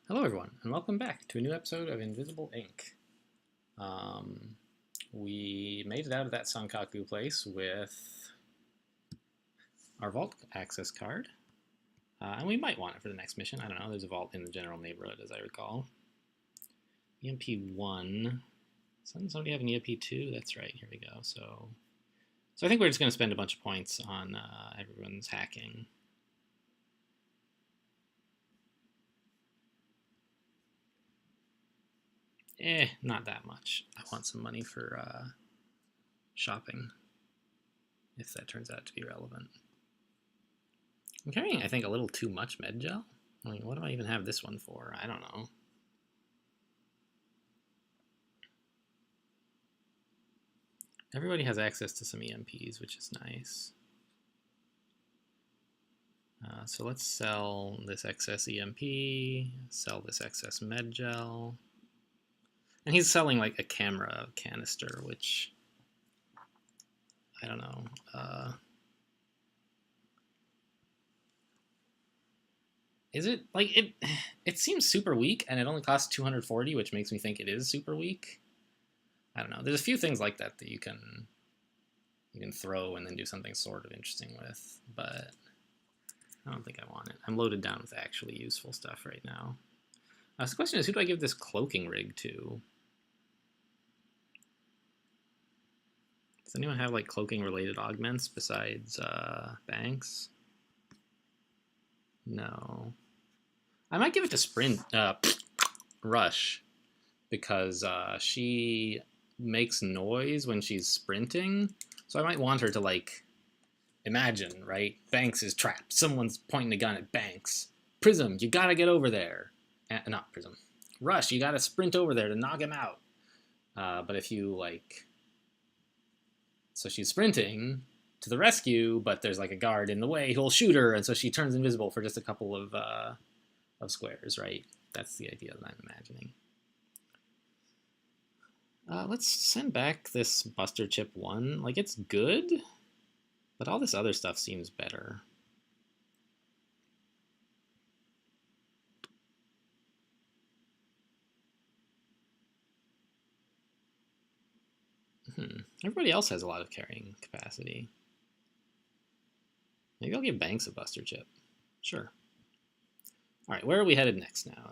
Hello everyone, and welcome back to a new episode of Invisible Ink. We made it out of that Sankaku place with our vault access card, and we might want it for the next mission. I don't know, there's a vault in the general neighborhood as I recall. EMP1, doesn't somebody have an EMP2? That's right, here we go. So I think we're just going to spend a bunch of points on everyone's hacking. Not that much. I want some money for shopping, if that turns out to be relevant. I'm carrying, I think, a little too much med gel. I mean, what do I even have this one for? I don't know. Everybody has access to some EMPs, which is nice. So let's sell this excess EMP, sell this excess med gel. And he's selling like a camera canister, which I don't know. Is it like it? It seems super weak, and it only costs 240, which makes me think it is super weak. I don't know. There's a few things like that that you can throw and then do something sort of interesting with, but I don't think I want it. I'm loaded down with actually useful stuff right now. So the question is, who do I give this cloaking rig to? Does anyone have like cloaking related augments besides Banks? No. I might give it to Sprint Rush, because she makes noise when she's sprinting. So I might want her to, like, imagine, right? Banks is trapped. Someone's pointing a gun at Banks. Prism, you gotta get over there. Not Prism. Rush, you gotta sprint over there to knock him out. But if you, like... So she's sprinting to the rescue, but there's, like, a guard in the way who'll shoot her, and so she turns invisible for just a couple of squares, right? That's the idea that I'm imagining. Let's send back this Buster Chip 1. Like, it's good, but all this other stuff seems better. Everybody else has a lot of carrying capacity. Maybe I'll give Banks a Buster Chip. Sure. All right, where are we headed next now?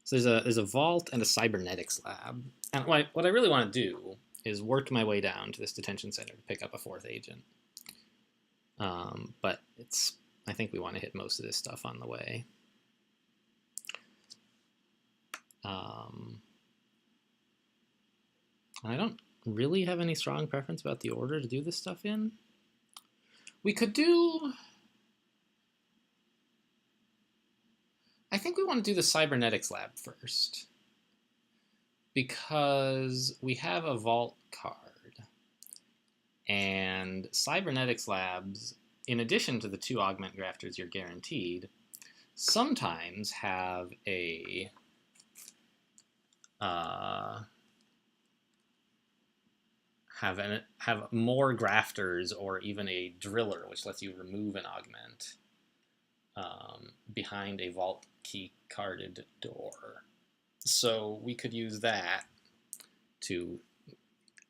So there's a vault and a cybernetics lab. And what I really want to do is work my way down to this detention center to pick up a fourth agent. But I think we want to hit most of this stuff on the way. I don't really have any strong preference about the order to do this stuff in. We could do... I think we want to do the cybernetics lab first, because we have a vault card, and cybernetics labs, in addition to the 2 augment grafters you're guaranteed, sometimes have a have more grafters, or even a driller, which lets you remove an augment behind a vault key carded door. So we could use that to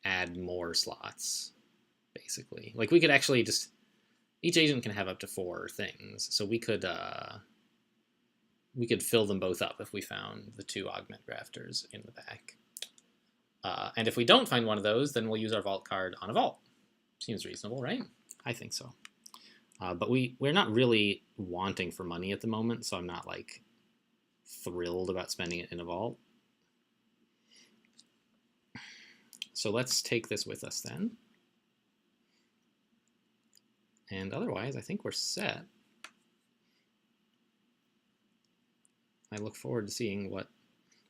add more slots, basically. Like, we could actually just... Each agent can have up to 4 things, so we could fill them both up if we found the 2 augment grafters in the back. And if we don't find one of those, then we'll use our vault card on a vault. Seems reasonable, right? I think so. But we're not really wanting for money at the moment, so I'm not, like, thrilled about spending it in a vault. So let's take this with us then. And otherwise, I think we're set. I look forward to seeing what...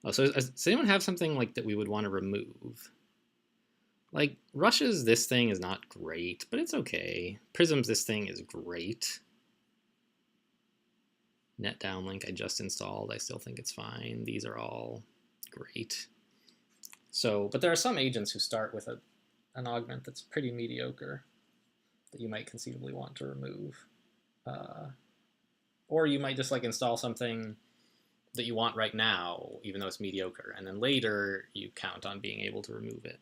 Oh, so does anyone have something like that we would want to remove? Like, Rush's this thing is not great, but it's okay. Prism's this thing is great. Net downlink I just installed. I still think it's fine. These are all great. So, but there are some agents who start with an augment that's pretty mediocre that you might conceivably want to remove. Or you might just like install something that you want right now, even though it's mediocre, and then later you count on being able to remove it.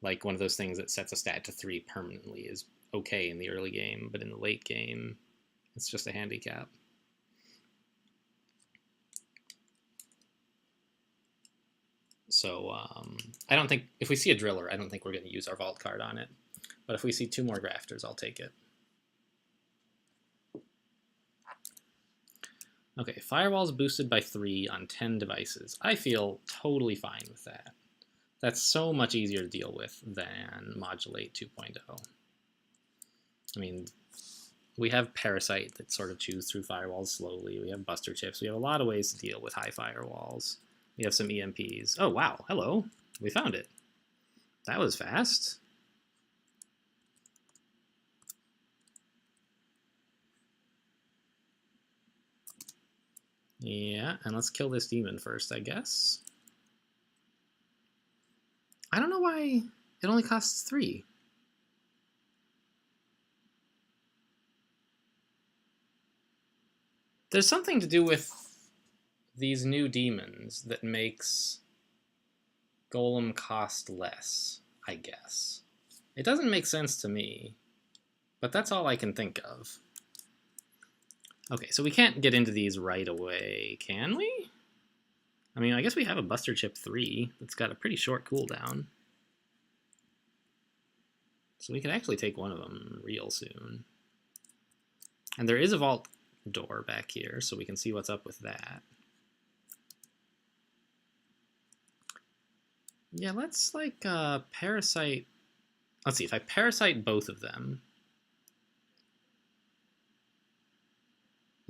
Like one of those things that sets a stat to 3 permanently is okay in the early game, but in the late game, it's just a handicap. So I don't think, if we see a driller, I don't think we're going to use our vault card on it. But if we see 2 more grafters, I'll take it. Okay, firewall's boosted by 3 on 10 devices. I feel totally fine with that. That's so much easier to deal with than Modulate 2.0. I mean, we have Parasite that sort of chews through firewalls slowly. We have Buster Chips. We have a lot of ways to deal with high firewalls. We have some EMPs. Oh, wow. Hello. We found it. That was fast. Yeah, and let's kill this demon first, I guess. I don't know why it only costs 3. There's something to do with these new demons that makes Golem cost less, I guess. It doesn't make sense to me, but that's all I can think of. Okay, so we can't get into these right away, can we? I mean, I guess we have a Buster Chip 3 that's got a pretty short cooldown. So we could actually take one of them real soon. And there is a vault door back here, so we can see what's up with that. Yeah, let's like Parasite. Let's see, if I Parasite both of them,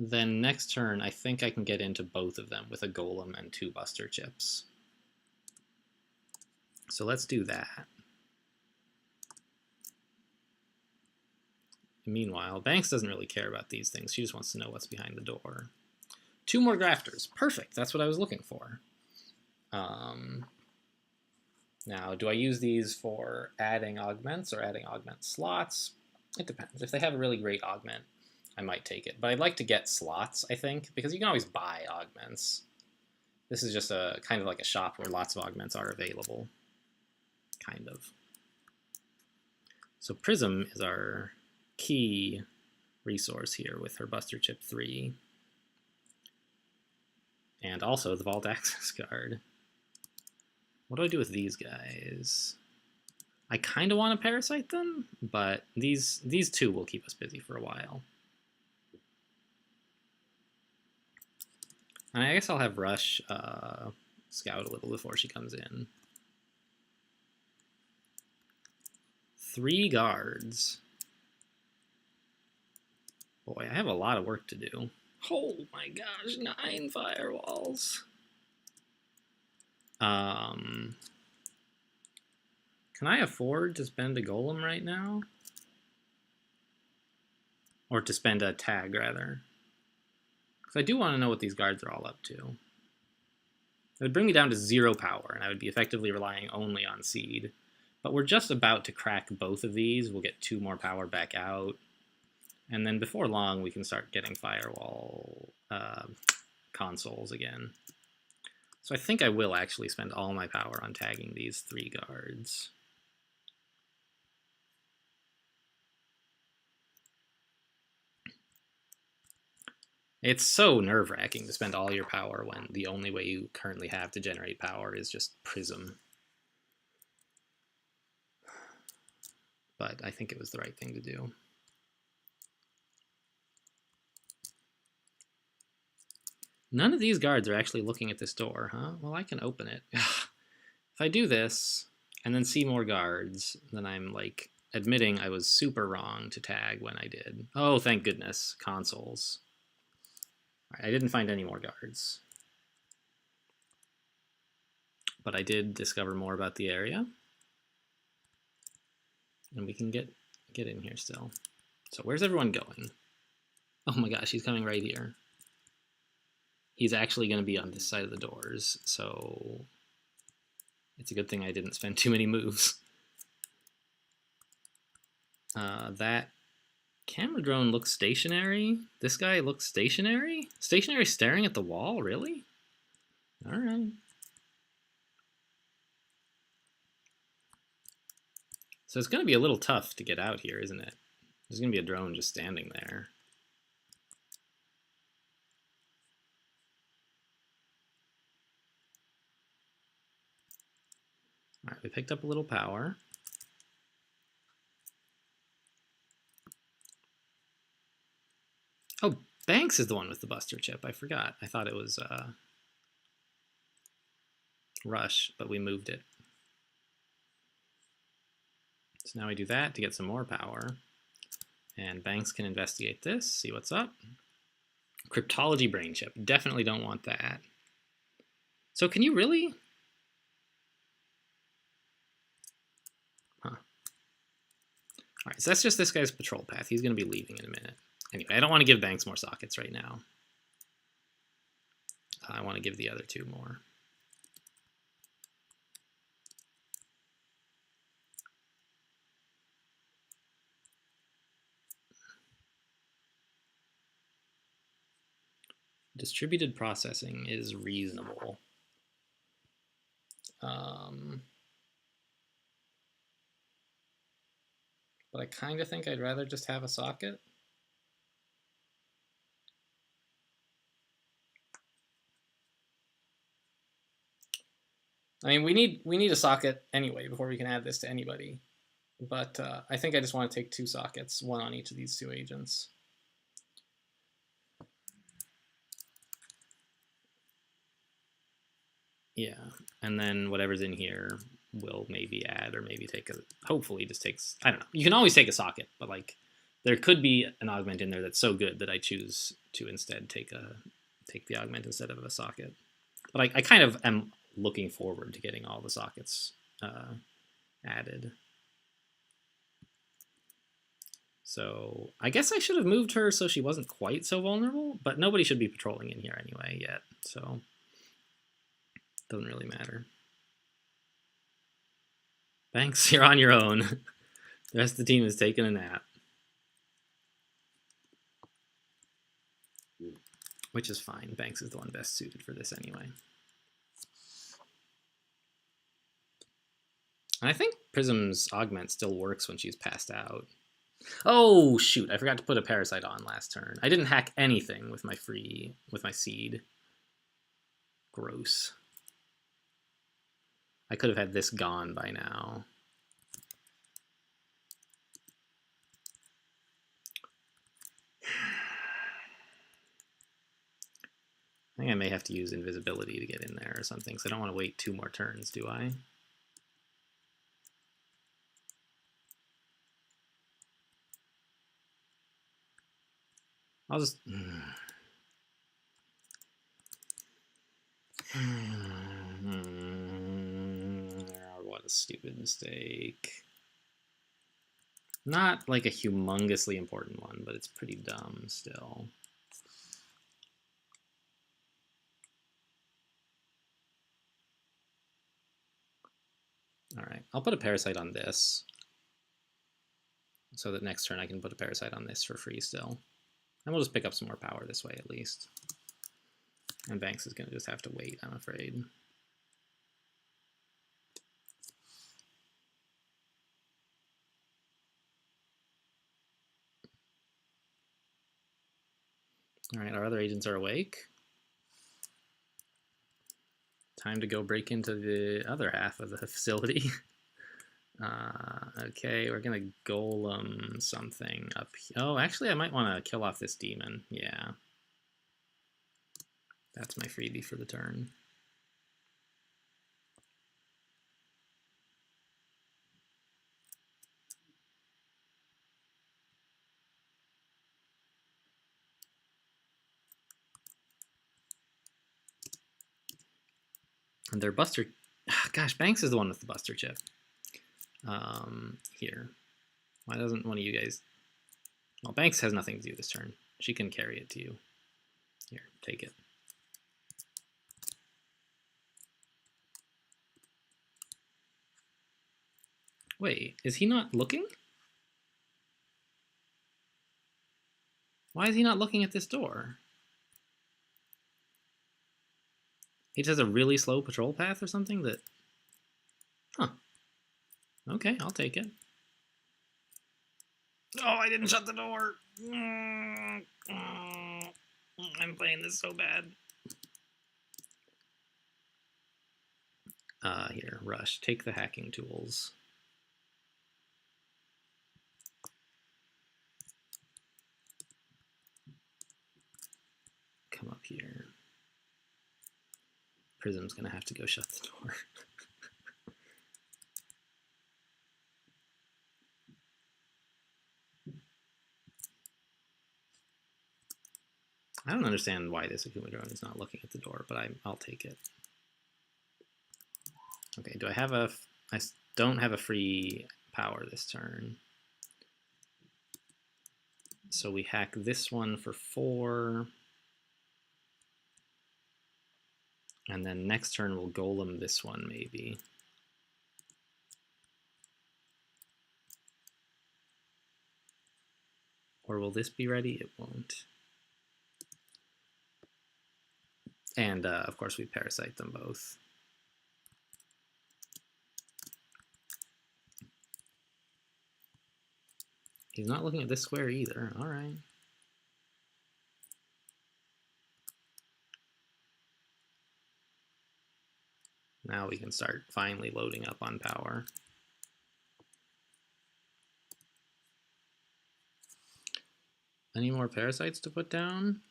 then next turn I think I can get into both of them with a Golem and 2 Buster Chips. So let's do that. Meanwhile, Banks doesn't really care about these things. She just wants to know what's behind the door. 2 more grafters. Perfect. That's what I was looking for. Now, do I use these for adding augments or adding augment slots? It depends. If they have a really great augment, I might take it. But I'd like to get slots, I think, because you can always buy augments. This is just a kind of like a shop where lots of augments are available. Kind of. So Prism is our key resource here with her Buster Chip 3. And also the Vault Access card. What do I do with these guys? I kind of want to Parasite them, but these 2 will keep us busy for a while. And I guess I'll have Rush scout a little before she comes in. 3 guards. Boy, I have a lot of work to do. Oh my gosh, 9 firewalls. Can I afford to spend a Golem right now? Or to spend a tag, rather. Because I do want to know what these guards are all up to. It would bring me down to 0 power, and I would be effectively relying only on Seed. But we're just about to crack both of these. We'll get 2 more power back out. And then before long, we can start getting firewall consoles again. So I think I will actually spend all my power on tagging these 3 guards. It's so nerve-wracking to spend all your power when the only way you currently have to generate power is just Prism. But I think it was the right thing to do. None of these guards are actually looking at this door, huh? Well, I can open it. If I do this, and then see more guards, then I'm, like, admitting I was super wrong to tag when I did. Oh, thank goodness. Consoles. All right, I didn't find any more guards. But I did discover more about the area. And we can get in here still. So where's everyone going? Oh my gosh, he's coming right here. He's actually going to be on this side of the doors, so it's a good thing I didn't spend too many moves. That Camera drone looks stationary. This guy looks stationary? Stationary staring at the wall? Really? Alright. So it's going to be a little tough to get out here, isn't it? There's going to be a drone just standing there. Alright, we picked up a little power. Oh, Banks is the one with the Buster chip. I forgot. I thought it was Rush, but we moved it. So now we do that to get some more power. And Banks can investigate this, see what's up. Cryptology brain chip. Definitely don't want that. So can you really? Huh. Alright, so that's just this guy's patrol path. He's going to be leaving in a minute. Anyway, I don't want to give Banks more sockets right now. I want to give the other two more. Distributed processing is reasonable. But I kind of think I'd rather just have a socket. I mean, we need a socket anyway before we can add this to anybody. But I think I just want to take two sockets, one on each of these two agents. Yeah, and then whatever's in here will maybe add or maybe take a, hopefully just takes, I don't know. You can always take a socket, but like there could be an augment in there that's so good that I choose to instead take the augment instead of a socket. But I kind of am looking forward to getting all the sockets added. So I guess I should have moved her so she wasn't quite so vulnerable, but nobody should be patrolling in here anyway yet, so doesn't really matter. Banks, you're on your own. The rest of the team is taking a nap. Which is fine. Banks is the one best suited for this anyway. And I think Prism's augment still works when she's passed out. Oh, shoot. I forgot to put a parasite on last turn. I didn't hack anything with my seed. Gross. I could have had this gone by now. I think I may have to use invisibility to get in there or something, so I don't want to wait 2 more turns, do I? I'll just... What a stupid mistake. Not like a humongously important one, but it's pretty dumb still. Alright, I'll put a parasite on this. So that next turn I can put a parasite on this for free still. And we'll just pick up some more power this way at least. And Banks is going to just have to wait, I'm afraid. Alright, our other agents are awake. Time to go break into the other half of the facility. Okay, we're gonna golem something up here. Oh, actually, I might want to kill off this demon. Yeah. That's my freebie for the turn. And their Buster... Gosh, Banks is the one with the Buster chip. Here. Why doesn't one of you guys... Well, Banks has nothing to do this turn. She can carry it to you. Here, take it. Wait, is he not looking? Why is he not looking at this door? He just has a really slow patrol path or something that... Huh. Okay, I'll take it. Oh, I didn't shut the door. I'm playing this so bad. Here, Rush, take the hacking tools. Come up here. Prism's gonna have to go shut the door. I don't understand why this Akuma drone is not looking at the door, but I'll take it. Okay, do I have a... I don't have a free power this turn. So we hack this one for 4. And then next turn we'll golem this one maybe. Or will this be ready? It won't. And of course we parasite them both. He's not looking at this square either. All right. Now we can start finally loading up on power. Any more parasites to put down?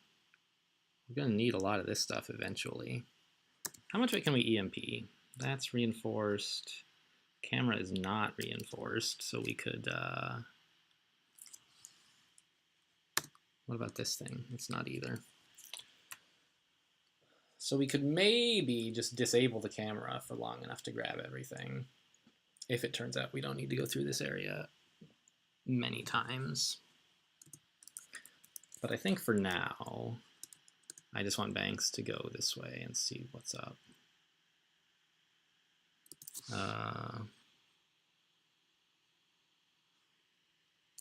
We're going to need a lot of this stuff eventually. How much can we EMP? That's reinforced. Camera is not reinforced, so we could... what about this thing? It's not either. So we could maybe just disable the camera for long enough to grab everything, if it turns out we don't need to go through this area many times. But I think for now, I just want Banks to go this way and see what's up.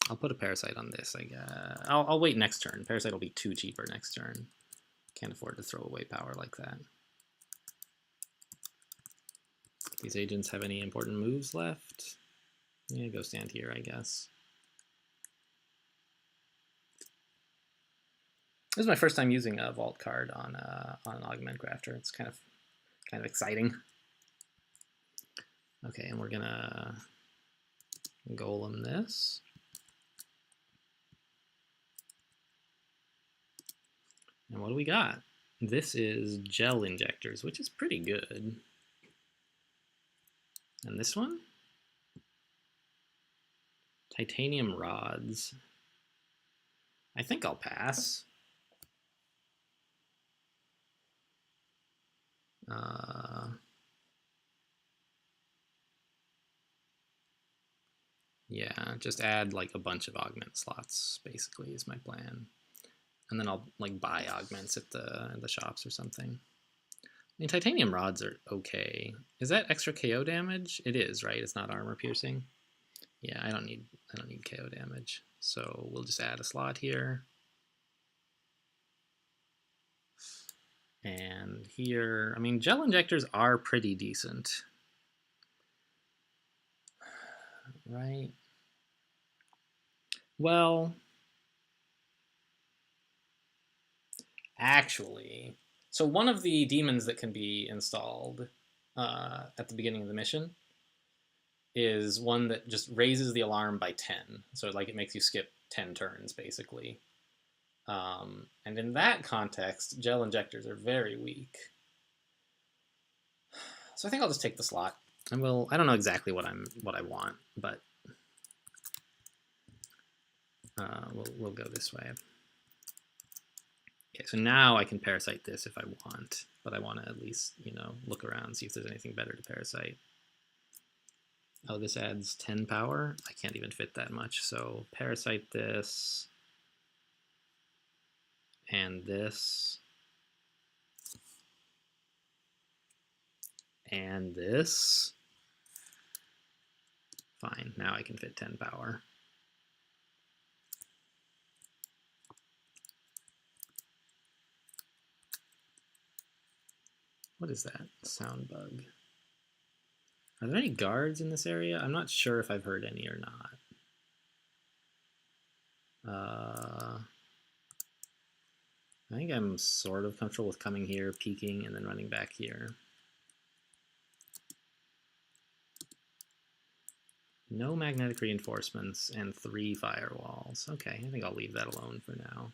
I'll put a Parasite on this, I guess. I'll wait next turn. Parasite will be too cheaper next turn. Can't afford to throw away power like that. These agents have any important moves left? Yeah, go stand here, I guess. This is my first time using a Vault card on an Augment Grafter. It's kind of exciting. Okay, and we're gonna golem this. And what do we got? This is Gel Injectors, which is pretty good. And this one? Titanium Rods. I think I'll pass. Yeah, just add like a bunch of augment slots, basically, is my plan. And then I'll like buy augments at the shops or something. I mean, titanium rods are okay. Is that extra KO damage? It is, right? It's not armor piercing. Yeah, I don't need KO damage. So we'll just add a slot here. And here, I mean, gel injectors are pretty decent. Right? Well, actually, so one of the demons that can be installed at the beginning of the mission is one that just raises the alarm by 10. So like it makes you skip 10 turns, basically. And in that context, gel injectors are very weak. So I think I'll just take the slot. And I don't know exactly what I want, but we'll go this way. Okay, so now I can parasite this if I want, but I want to at least, look around, see if there's anything better to parasite. Oh, this adds 10 power? I can't even fit that much, so parasite this, and this, and this. Fine, now I can fit 10 power. What is that? Sound bug. Are there any guards in this area? I'm not sure if I've heard any or not. I think I'm sort of comfortable with coming here, peeking, and then running back here. No magnetic reinforcements and 3 firewalls. Okay, I think I'll leave that alone for now.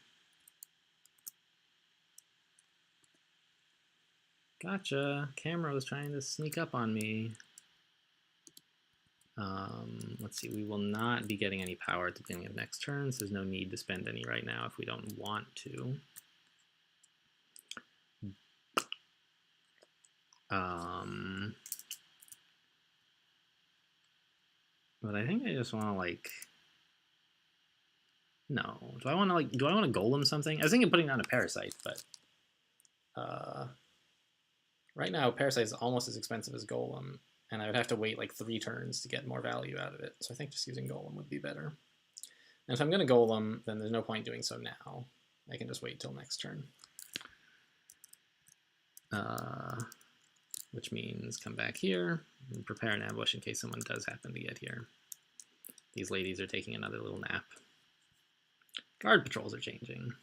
Gotcha. Camera was trying to sneak up on me. Let's see, we will not be getting any power at the beginning of next turn, so there's no need to spend any right now if we don't want to. But I think I just want to, like, no. Do I want to golem something? I was thinking of putting down a parasite, but right now parasite is almost as expensive as golem, and I would have to wait like 3 turns to get more value out of it. So I think just using golem would be better. And if I'm going to golem, then there's no point doing so now. I can just wait till next turn. Which means come back here and prepare an ambush in case someone does happen to get here. These ladies are taking another little nap. Guard patrols are changing.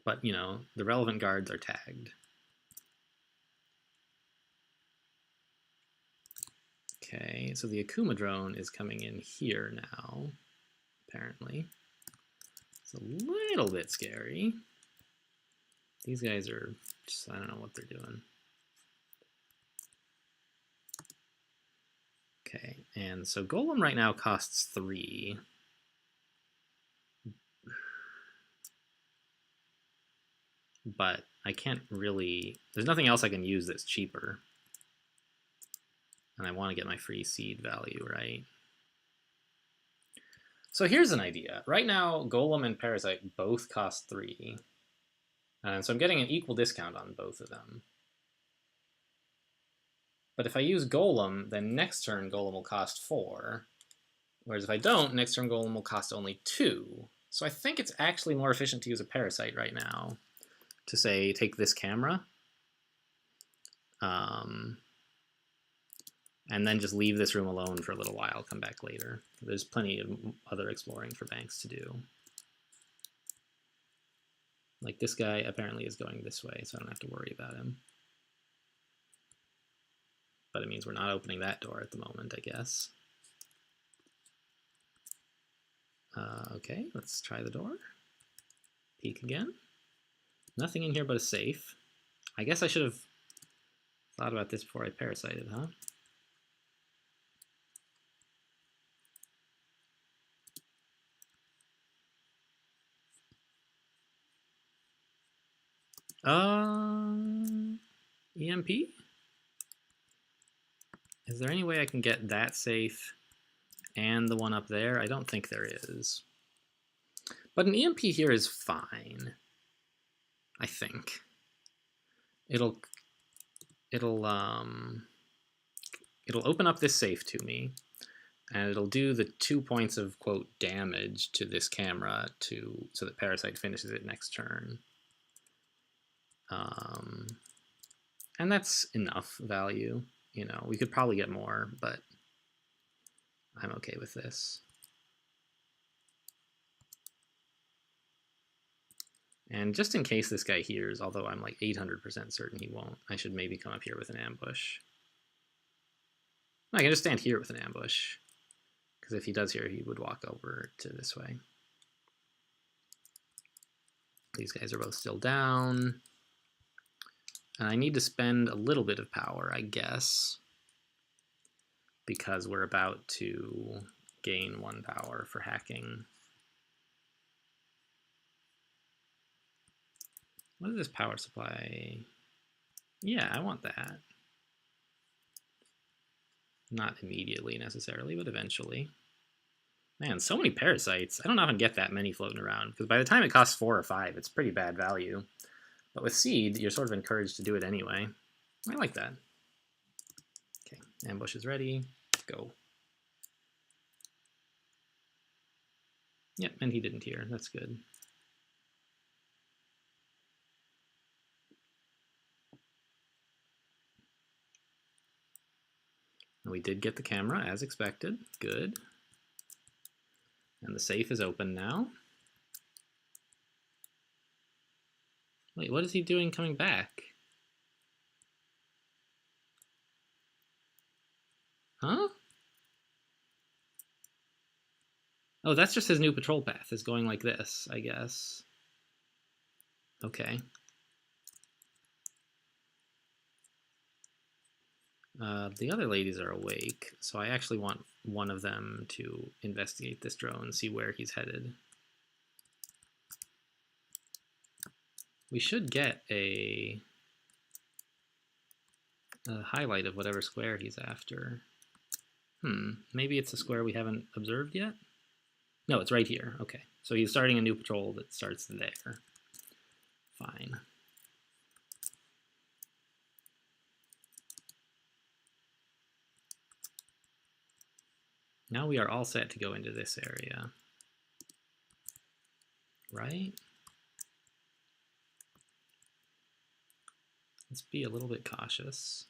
But, you know, the relevant guards are tagged. Okay, so the Akuma drone is coming in here now, apparently. It's a little bit scary. These guys are just, I don't know what they're doing. Okay, and so Golem right now costs 3. But I can't really, there's nothing else I can use that's cheaper. And I want to get my free seed value, right? So here's an idea. Right now, Golem and Parasite both cost 3. And so I'm getting an equal discount on both of them. But if I use Golem, then next turn Golem will cost 4. Whereas if I don't, next turn Golem will cost only 2. So I think it's actually more efficient to use a Parasite right now. To say, take this camera. And then just leave this room alone for a little while, come back later. There's plenty of other exploring for banks to do. Like this guy apparently is going this way, so I don't have to worry about him. But it means we're not opening that door at the moment, I guess. Okay, let's try the door. Peek again. Nothing in here but a safe. I guess I should have thought about this before I parasited, huh? EMP? Is there any way I can get that safe and the one up there? I don't think there is. But an EMP here is fine. I think. It'll open up this safe to me, and it'll do the 2 points of, quote, damage to this camera so that Parasite finishes it next turn. And that's enough value. You know, we could probably get more, but I'm okay with this. And just in case this guy hears, although I'm like 800% certain he won't, I should maybe come up here with an ambush. I can just stand here with an ambush, because if he does hear, he would walk over to this way. These guys are both still down. And I need to spend a little bit of power, I guess, because we're about to gain 1 power for hacking. What is this power supply? Yeah, I want that. Not immediately necessarily, but eventually. Man, so many parasites. I don't often get that many floating around, because by the time it costs 4 or 5, it's pretty bad value. But with seed, you're sort of encouraged to do it anyway. I like that. Okay, ambush is ready. Go. Yep, and he didn't hear. That's good. We did get the camera as expected. Good. And the safe is open now. Wait, what is he doing coming back? Huh? Oh, that's just his new patrol path, is going like this, I guess. Okay. The other ladies are awake, so I actually want one of them to investigate this drone, see where he's headed. We should get a highlight of whatever square he's after. Maybe it's a square we haven't observed yet? No, it's right here. Okay, so he's starting a new patrol that starts there. Fine. Now we are all set to go into this area. Right? Let's be a little bit cautious.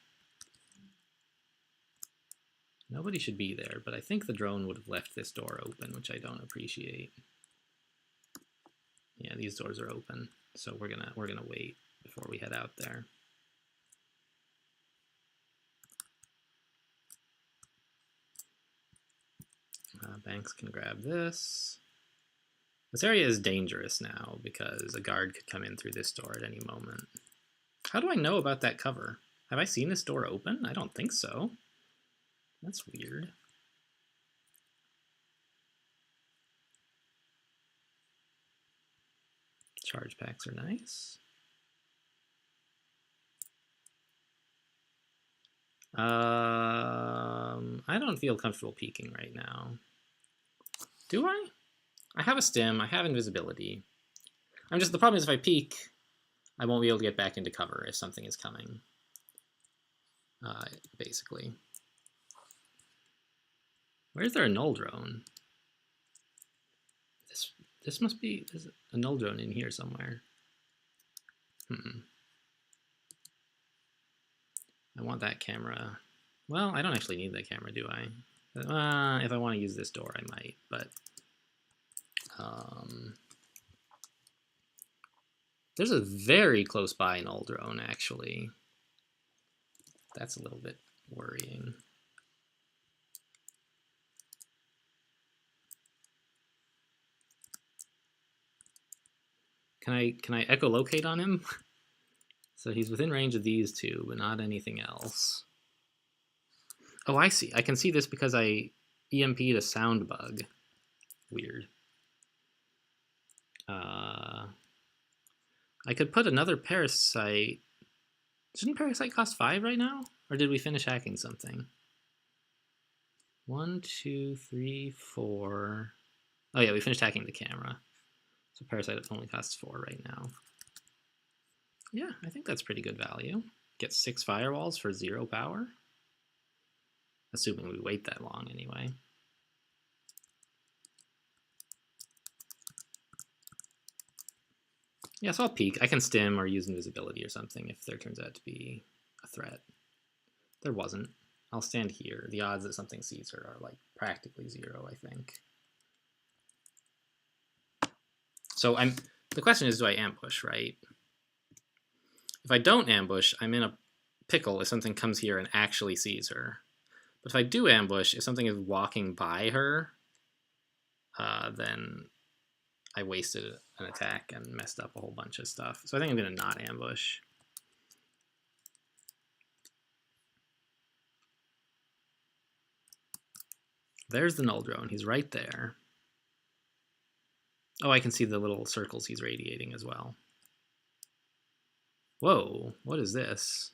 Nobody should be there, but I think the drone would have left this door open, which I don't appreciate. Yeah, these doors are open, so we're gonna wait before we head out there. Banks can grab this. This area is dangerous now because a guard could come in through this door at any moment. How do I know about that cover? Have I seen this door open? I don't think so. That's weird. Charge packs are nice. I don't feel comfortable peeking right now. Do I? I have a stim, I have invisibility. The problem is if I peek, I won't be able to get back into cover if something is coming. Basically. Where's there a null drone? This must be, there's a null drone in here somewhere. I want that camera. Well, I don't actually need that camera, do I? If I want to use this door, I might, but there's a very close by null drone, actually. That's a little bit worrying. Can I echolocate on him? So he's within range of these two, but not anything else. Oh, I see. I can see this because I EMP'd a sound bug. Weird. I could put another parasite. Shouldn't parasite cost 5 right now? Or did we finish hacking something? 1, 2, 3, 4. Oh yeah, we finished hacking the camera. So parasite only costs 4 right now. Yeah, I think that's pretty good value. Get 6 firewalls for 0 power. Assuming we wait that long anyway. Yeah, so I'll peek. I can stim or use invisibility or something if there turns out to be a threat. There wasn't. I'll stand here. The odds that something sees her are like practically 0, I think. So the question is, do I ambush, right? If I don't ambush, I'm in a pickle if something comes here and actually sees her. But if I do ambush, if something is walking by her, then I wasted an attack and messed up a whole bunch of stuff. So I think I'm going to not ambush. There's the null drone. He's right there. Oh, I can see the little circles he's radiating as well. Whoa, what is this?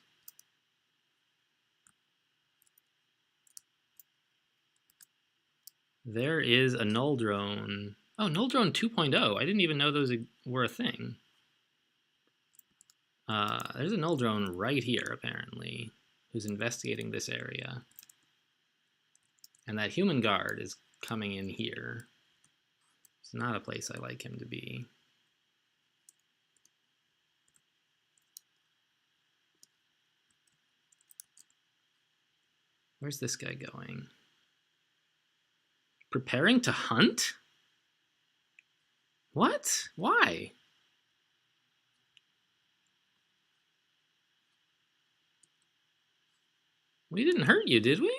There is a null drone. Oh, null drone 2.0. I didn't even know those were a thing. There's a null drone right here, apparently, who's investigating this area. And that human guard is coming in here. It's not a place I like him to be. Where's this guy going? Preparing to hunt? What? Why? We didn't hurt you, did we?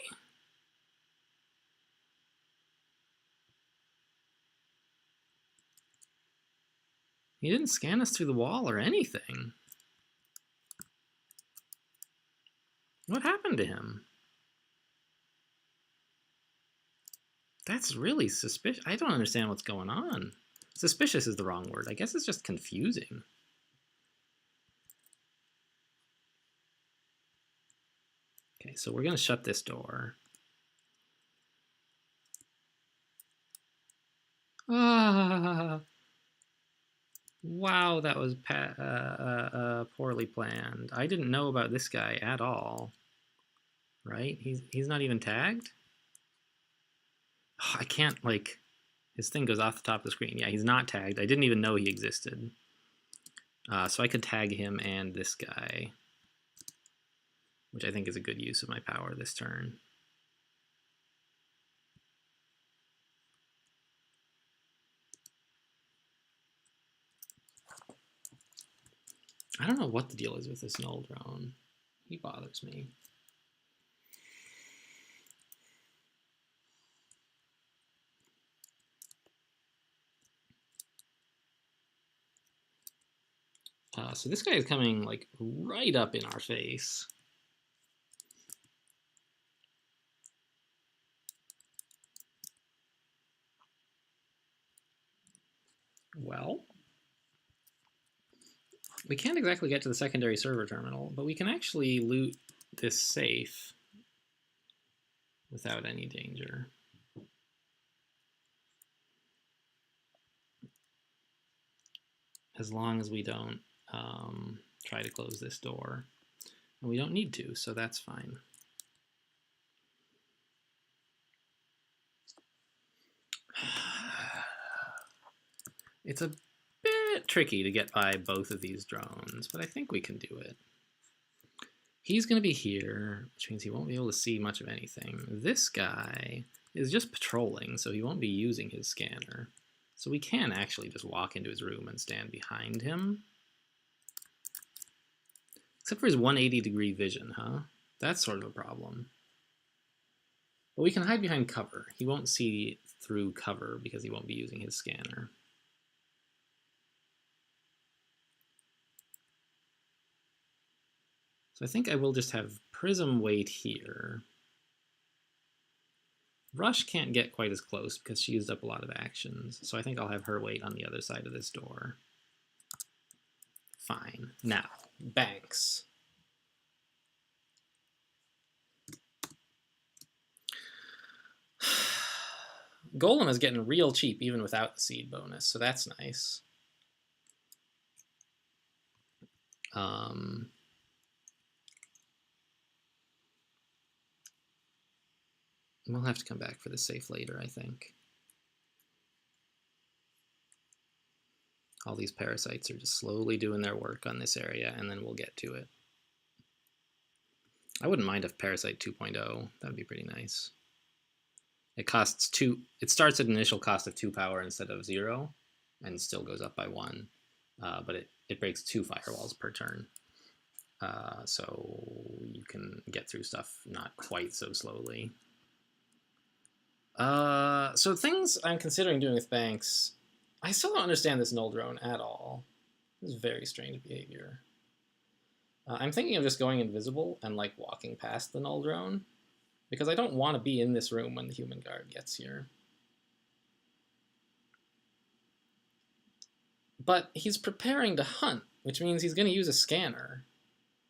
He didn't scan us through the wall or anything. What happened to him? That's really suspicious. I don't understand what's going on. Suspicious is the wrong word. I guess it's just confusing. Okay, so we're going to shut this door. Ah, wow, that was poorly planned. I didn't know about this guy at all. Right? He's not even tagged? Oh, I can't, like, his thing goes off the top of the screen. Yeah, he's not tagged. I didn't even know he existed. So I could tag him and this guy, which I think is a good use of my power this turn. I don't know what the deal is with this null drone. He bothers me. So this guy is coming like right up in our face. Well, we can't exactly get to the secondary server terminal, but we can actually loot this safe without any danger. As long as we don't try to close this door. And we don't need to, so that's fine. It's a bit tricky to get by both of these drones, but I think we can do it. He's going to be here, which means he won't be able to see much of anything. This guy is just patrolling, so he won't be using his scanner. So we can actually just walk into his room and stand behind him. Except for his 180-degree vision, huh? That's sort of a problem. But we can hide behind cover. He won't see through cover because he won't be using his scanner. So I think I will just have Prism wait here. Rush can't get quite as close because she used up a lot of actions. So I think I'll have her wait on the other side of this door. Fine. Now, Banks. Golem is getting real cheap even without the seed bonus, so that's nice. We'll have to come back for the safe later, I think. All these parasites are just slowly doing their work on this area, and then we'll get to it. I wouldn't mind a Parasite 2.0. That would be pretty nice. It costs 2. It starts at an initial cost of 2 power instead of 0, and still goes up by 1. But it breaks 2 firewalls per turn. So you can get through stuff not quite so slowly. So things I'm considering doing with Banks, I still don't understand this null drone at all. This is very strange behavior. I'm thinking of just going invisible and like walking past the null drone, because I don't want to be in this room when the human guard gets here. But he's preparing to hunt, which means he's going to use a scanner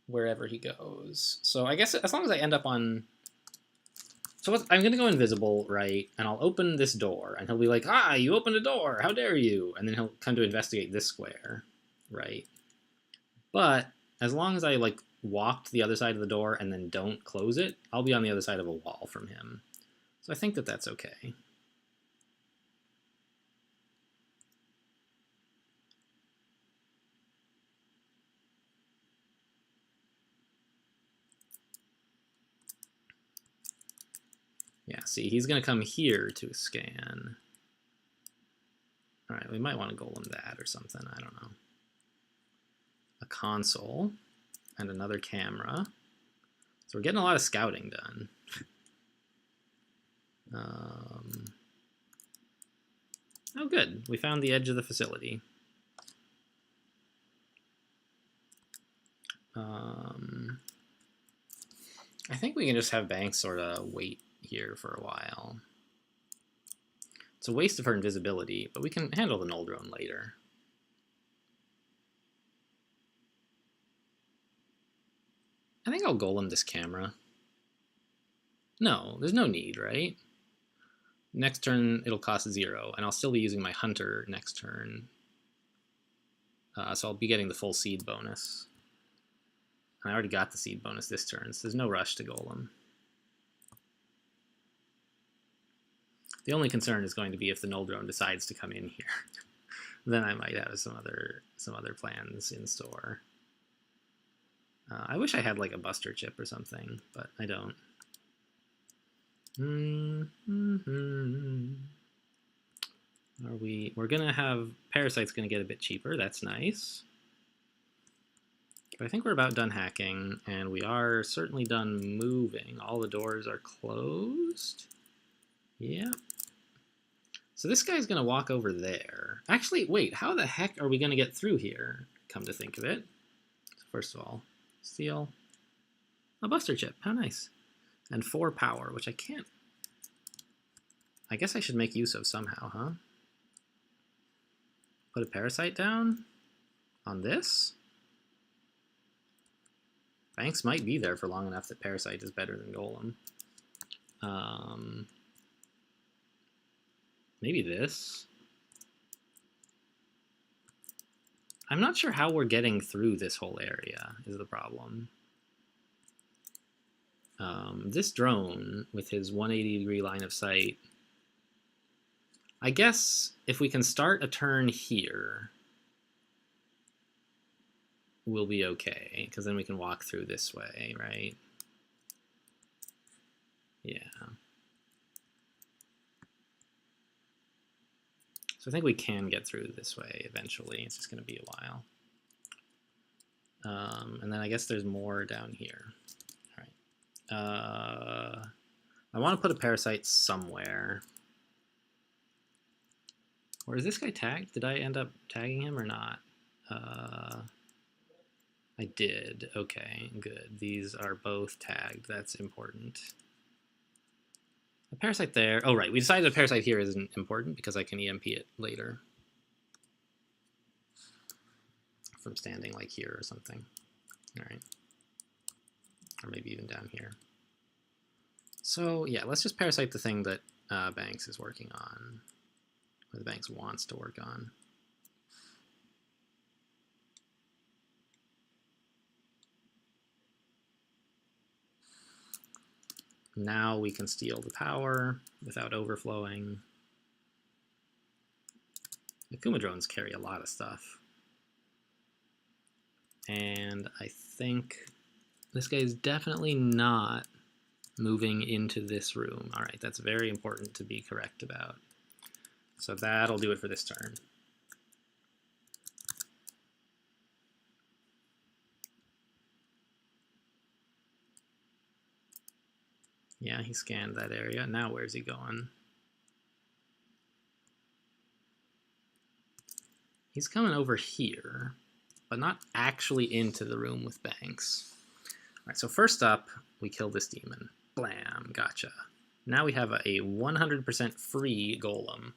wherever he goes. So I guess as long as I end up on... So I'm going to go invisible, right? And I'll open this door, and he'll be like, "Ah, you opened a door! How dare you!" And then he'll come to investigate this square, right? But as long as I like walk to the other side of the door and then don't close it, I'll be on the other side of a wall from him. So I think that that's okay. Yeah, see, he's going to come here to scan. All right, we might want to golem that or something. I don't know. A console and another camera. So we're getting a lot of scouting done. Oh, good. We found the edge of the facility. I think we can just have Banks sort of wait here for a while. It's a waste of her invisibility, but we can handle the null drone later. I think I'll golem this camera. No, there's no need, right? Next turn, it'll cost 0, and I'll still be using my hunter next turn. So I'll be getting the full seed bonus. I already got the seed bonus this turn, so there's no rush to golem. The only concern is going to be if the null drone decides to come in here. Then I might have some other plans in store. I wish I had like a buster chip or something, but I don't. We're gonna have Parasite's gonna get a bit cheaper. That's nice. But I think we're about done hacking, and we are certainly done moving. All the doors are closed. Yeah. So this guy's gonna walk over there. Actually, wait, how the heck are we gonna get through here? Come to think of it. So first of all, steal a buster chip. How nice. And 4 power, which I can't. I guess I should make use of somehow, huh? Put a parasite down on this. Banks might be there for long enough that parasite is better than golem. Maybe this. I'm not sure how we're getting through this whole area is the problem. This drone with his 180-degree line of sight. I guess if we can start a turn here, we'll be okay, because then we can walk through this way, right? Yeah. So I think we can get through this way eventually. It's just going to be a while. And then I guess there's more down here. All right. I want to put a parasite somewhere. Or is this guy tagged? Did I end up tagging him or not? I did. Okay, good. These are both tagged. That's important. A parasite there. Oh, right. We decided a parasite here isn't important because I can EMP it later. From standing like here or something. All right. Or maybe even down here. So, yeah, let's just parasite the thing that Banks is working on. Or the Banks wants to work on. Now we can steal the power without overflowing. The Akuma drones carry a lot of stuff. And I think this guy is definitely not moving into this room. All right, that's very important to be correct about. So that'll do it for this turn. Yeah, he scanned that area. Now where's he going? He's coming over here, but not actually into the room with Banks. All right, so first up, we kill this demon. Blam, gotcha. Now we have a 100% free golem.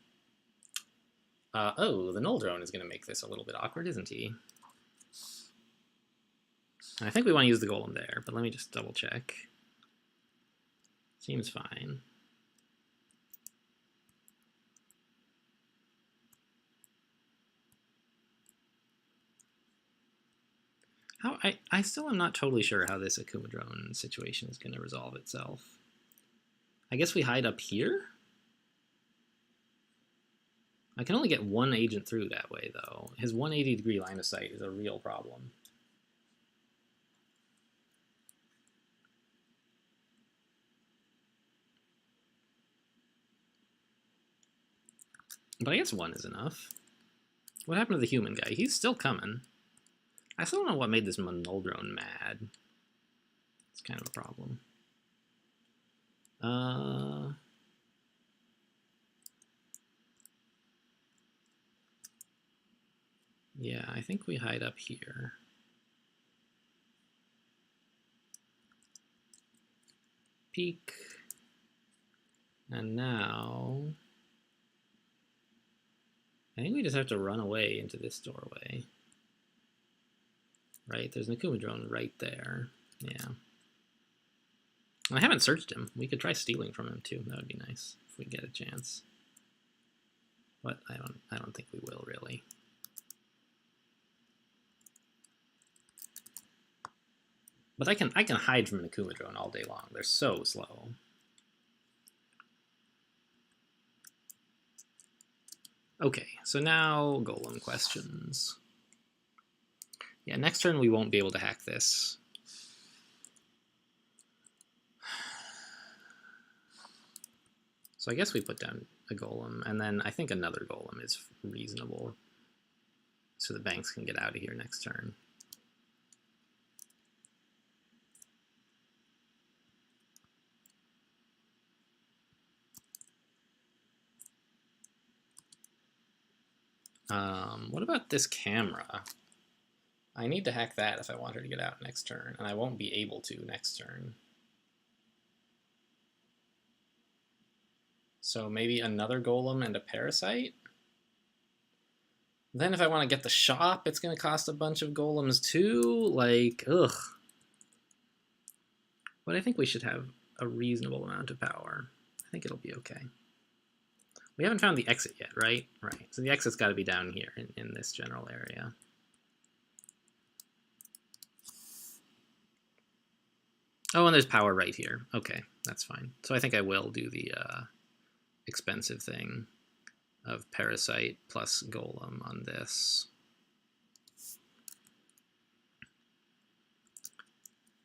Oh, the null drone is going to make this a little bit awkward, isn't he? And I think we want to use the golem there, but let me just double check. Seems fine. I still am not totally sure how this Akuma drone situation is going to resolve itself. I guess we hide up here? I can only get one agent through that way, though. His 180-degree line of sight is a real problem. But I guess 1 is enough. What happened to the human guy? He's still coming. I still don't know what made this Monoldrone mad. It's kind of a problem. Yeah, I think we hide up here. Peek. And now I think we just have to run away into this doorway. Right? There's an Akuma drone right there. Yeah. And I haven't searched him. We could try stealing from him too. That would be nice if we get a chance. But I don't think we will really. But I can hide from an Akuma drone all day long. They're so slow. Okay, so now Golem questions. Yeah, next turn we won't be able to hack this. So I guess we put down a Golem, and then I think another Golem is reasonable. So the banks can get out of here next turn. What about this camera? I need to hack that if I want her to get out next turn, and I won't be able to next turn. So maybe another Golem and a Parasite? Then if I want to get the shop, it's going to cost a bunch of Golems too? Like, ugh. But I think we should have a reasonable amount of power. I think it'll be okay. We haven't found the exit yet, right? Right. So the exit's got to be down here in this general area. Oh, and there's power right here. Okay, that's fine. So I think I will do the expensive thing of Parasite plus Golem on this.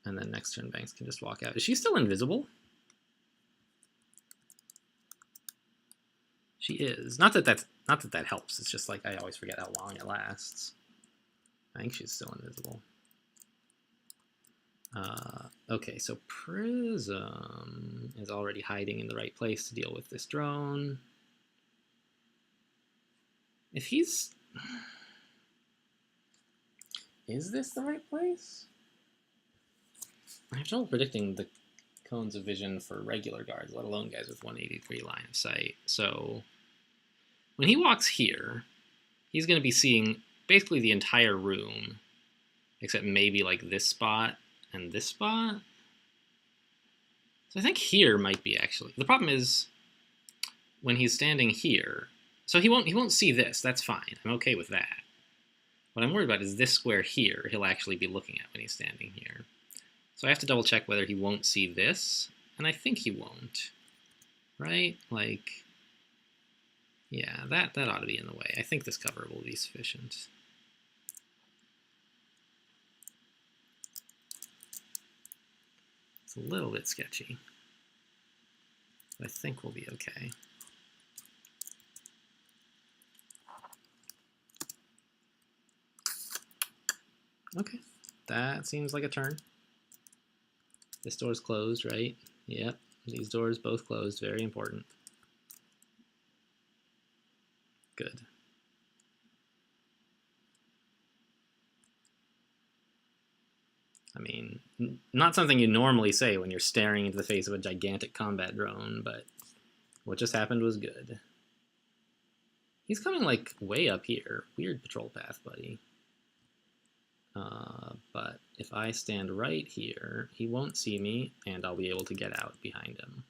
And then next turn Banks can just walk out. Is she still invisible? She is. Not that that helps. It's just like I always forget how long it lasts. I think she's still invisible. Okay, so Prism is already hiding in the right place to deal with this drone. If he's... Is this the right place? I have trouble predicting the cones of vision for regular guards, let alone guys with 183 line of sight. So when he walks here, he's going to be seeing basically the entire room, except maybe like this spot and this spot. So I think here might be actually. The problem is when he's standing here, so he won't see this. That's fine. I'm okay with that. What I'm worried about is this square here he'll actually be looking at when he's standing here. So I have to double check whether he won't see this, and I think he won't. Right? Like, yeah, that ought to be in the way. I think this cover will be sufficient. It's a little bit sketchy. But I think we'll be okay. Okay, that seems like a turn. This door's closed, right? Yep, these doors both closed, very important. Good. I mean, not something you normally say when you're staring into the face of a gigantic combat drone, but what just happened was good. He's coming, like, way up here. Weird patrol path, buddy. But if I stand right here, he won't see me, and I'll be able to get out behind him.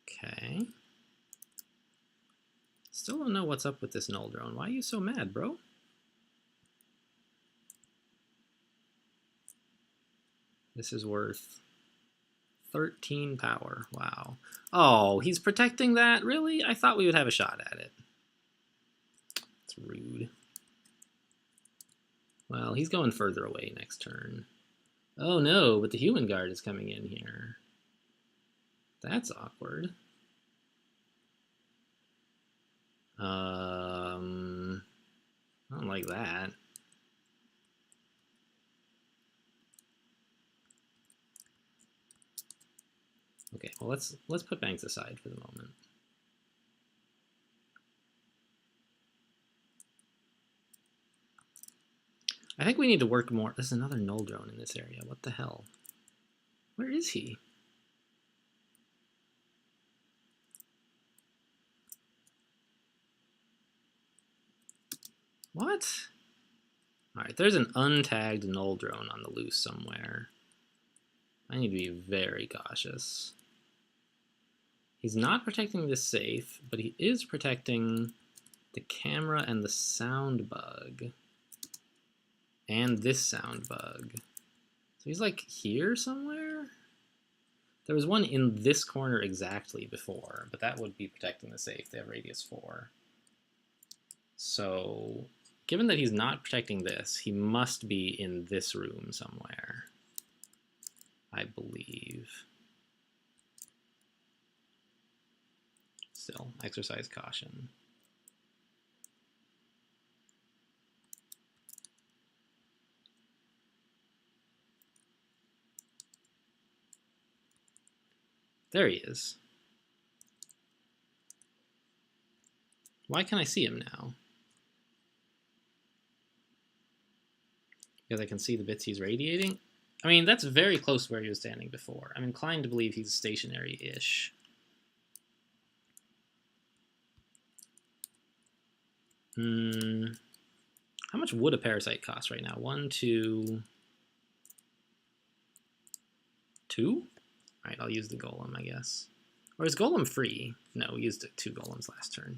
Okay. Still don't know what's up with this null drone. Why are you so mad, bro? This is worth 13 power. Wow. Oh, he's protecting that? Really? I thought we would have a shot at it. That's rude. Well, he's going further away next turn. Oh no, but the human guard is coming in here. That's awkward. I don't like that. Okay, well let's put Banks aside for the moment. I think we need to work more. There's another null drone in this area. What the hell? Where is he? What? Alright, there's an untagged null drone on the loose somewhere. I need to be very cautious. He's not protecting this safe, but he is protecting the camera and the sound bug. And this sound bug. So he's like here somewhere? There was one in this corner exactly before, but that would be protecting the safe. They have radius 4. So, given that he's not protecting this, he must be in this room somewhere, I believe. Still, exercise caution. There he is. Why can't I see him now? Because I can see the bits he's radiating? I mean, that's very close to where he was standing before. I'm inclined to believe he's stationary-ish. How much would a parasite cost right now? 1, 2... 2? Alright, I'll use the golem, I guess. Or is golem free? No, we used 2 golems last turn.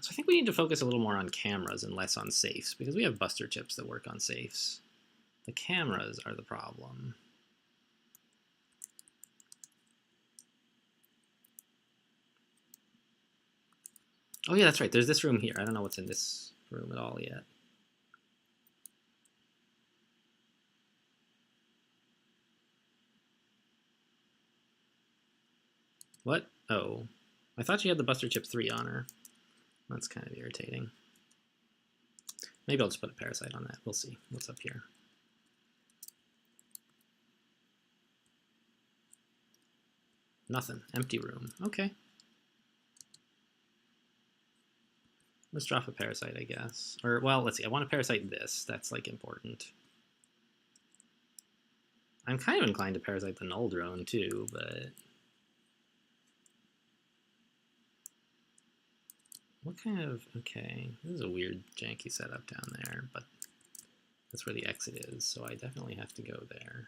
So I think we need to focus a little more on cameras and less on safes, because we have buster chips that work on safes. The cameras are the problem. Oh yeah, that's right. There's this room here. I don't know what's in this room at all yet. What? Oh. I thought she had the Buster Chip 3 on her. That's kind of irritating. Maybe I'll just put a parasite on that. We'll see what's up here. Nothing. Empty room. Okay. Let's drop a parasite, I guess. Or, well, let's see. I want to parasite this. That's, like, important. I'm kind of inclined to parasite the null drone, too, but... What kind of... Okay, this is a weird janky setup down there, but that's where the exit is, so I definitely have to go there.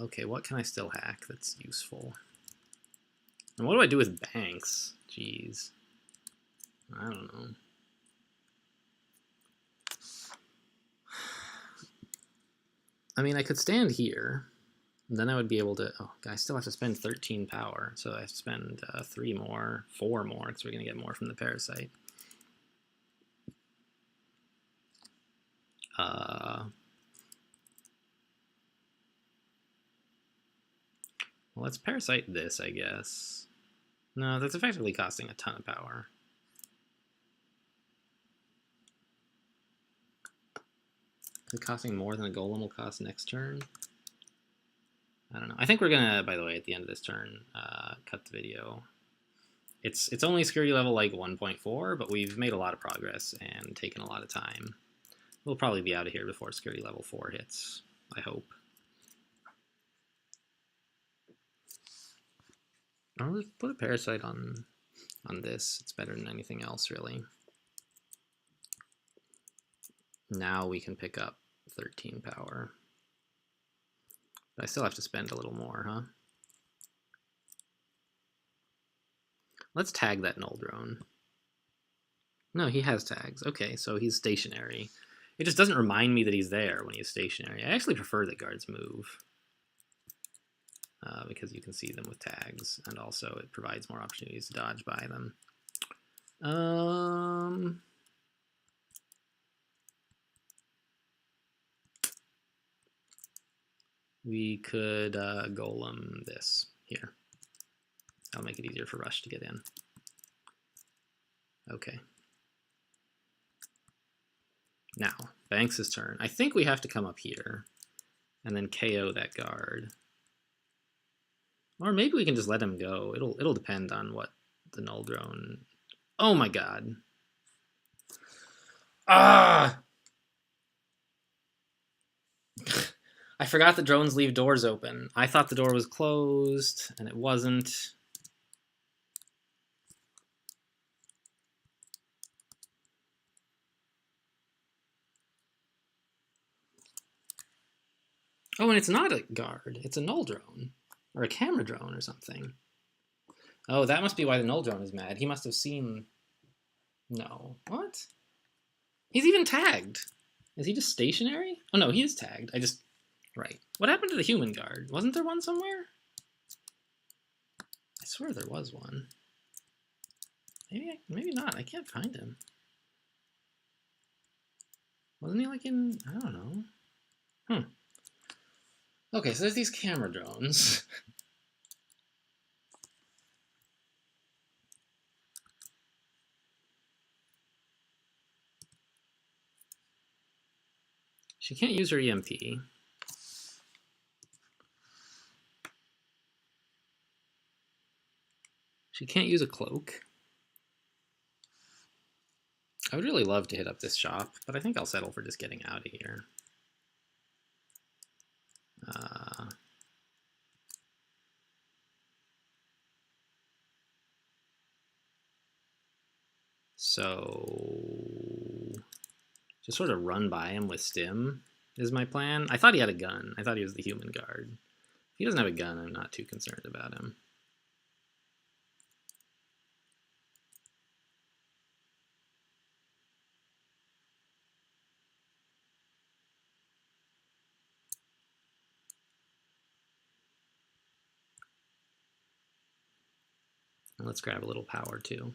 Okay, what can I still hack that's useful? And what do I do with Banks? Jeez. I don't know. I mean, I could stand here. And then I would be able to... Oh, I still have to spend 13 power. So I have to spend 3 more, 4 more, because we're going to get more from the parasite. Well, let's parasite this, I guess. No, that's effectively costing a ton of power. Is it costing more than a golem will cost next turn? I don't know. I think we're gonna, by the way, at the end of this turn, cut the video. It's only security level like 1.4, but we've made a lot of progress and taken a lot of time. We'll probably be out of here before security level 4 hits, I hope. I'll just put a parasite on this. It's better than anything else, really. Now we can pick up 13 power. But I still have to spend a little more, huh? Let's tag that null drone. No, he has tags. Okay, so he's stationary. It just doesn't remind me that he's there when he's stationary. I actually prefer that guards move. because you can see them with tags, and also it provides more opportunities to dodge by them. We could golem this here. That'll make it easier for Rush to get in. Okay. Now, Banks' turn. I think we have to come up here and then KO that guard. Or maybe we can just let him go. It'll depend on what the null drone. Oh my god. Ah! I forgot that drones leave doors open. I thought the door was closed, and it wasn't. Oh, and it's not a guard. It's a null drone. Or a camera drone or something. Oh, that must be why the null drone is mad. He must have seen... No. What? He's even tagged. Is he just stationary? Oh, no, he is tagged. I just... Right. What happened to the human guard? Wasn't there one somewhere? I swear there was one. Maybe not. I can't find him. Wasn't he like in... I don't know. Okay, so there's these camera drones. She can't use her EMP. She can't use a cloak. I would really love to hit up this shop, but I think I'll settle for just getting out of here. So just sort of run by him with Stim is my plan. I thought he had a gun. I thought he was the human guard. If he doesn't have a gun, I'm not too concerned about him. And let's grab a little power too.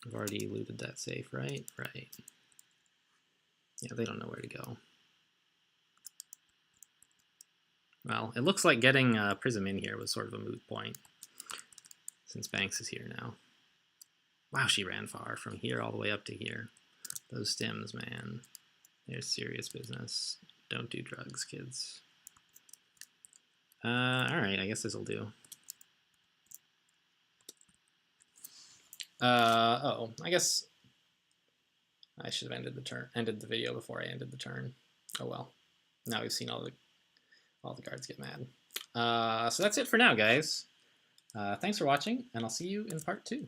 I've already looted that safe, right? Right. Yeah, they don't know where to go. Well, it looks like getting Prism in here was sort of a moot point, since Banks is here now. Wow, she ran far, from here all the way up to here. Those Stims, man. They're serious business. Don't do drugs, kids. Alright, I guess this'll do. Oh, I guess I should have ended the video before I ended the turn. Oh well. Now we've seen all the guards get mad. So that's it for now, guys. Thanks for watching, and I'll see you in part 2.